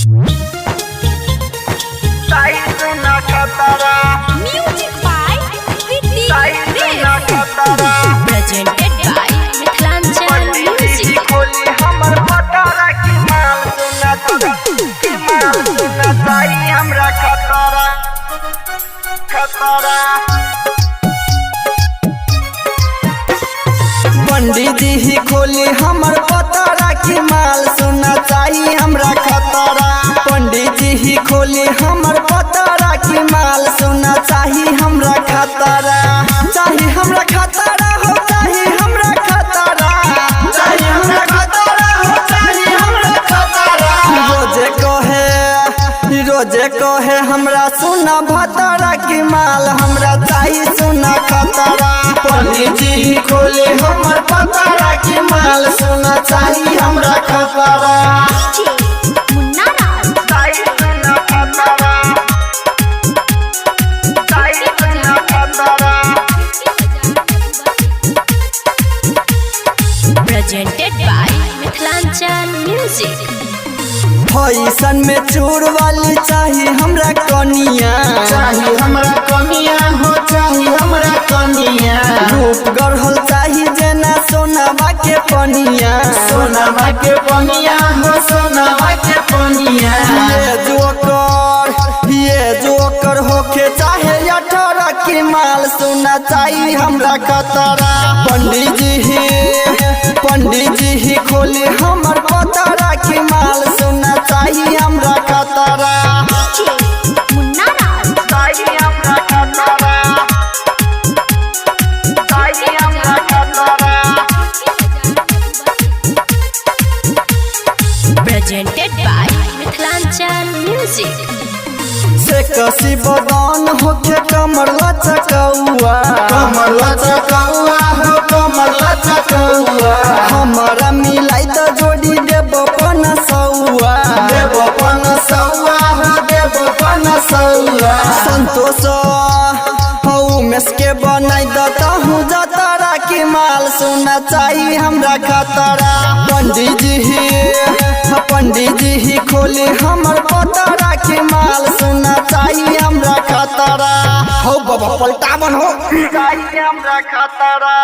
Music by Kriti presented by Mithalanchal Music. पंडित जी खोली हमर पतरा की माल सुनना चाहिए हमरा खतरा। पंडित जी खोली हमर पतरा की माल सुनना चाहिए हमरा खतरा। चाहिए हमरा खतरा हो चाहिए हमरा खतरा। चाहिए हमरा खतरा हो चाहिए हमरा खतरा। रोजे कहे हमरा सुना भतरा की माल हमरा चाहिए सुना खतरा। पंडित जी खोले हमर पतरा की माल सुना चाहिए हमरा खतरा। Munna Raj. Presented by Mithalanchal Music. Fashion में चूर वाली चाहिए हमरा कनिया। चाहिए हमरा कनिया हो चाहिए हमरा कनिया। रूप गढ़ल चाहिए जेना सोनावा के पनिया। सोनावा के पनिया हो सोनावा के पनिया। ये जोकर होके चाहे 18 की माल सुना चाहिए हमरा खतरा। पंडित जी खोली हमर पतरा की माल सुना चाहिए हमरा खतरा। Munna Raj. Presented by Mithalanchal Music. से कसी बदन होके कमर लचकौआ। कमर लचकौआ हो कमर लचकौआ। हमारा मिलाई तो जोड़ी देव पनसौआ। देव पनसौआ हो देव पनसौआ। संतोष उमेश के बनाई दहू जतरा की माल सुना चाहिए हमरा खतरा। पंडित जी खोली हमर पतरा की माल सुना चाहिए हमरा खतरा। हो बाबा पलटावन हो चाहिए हमरा खतरा।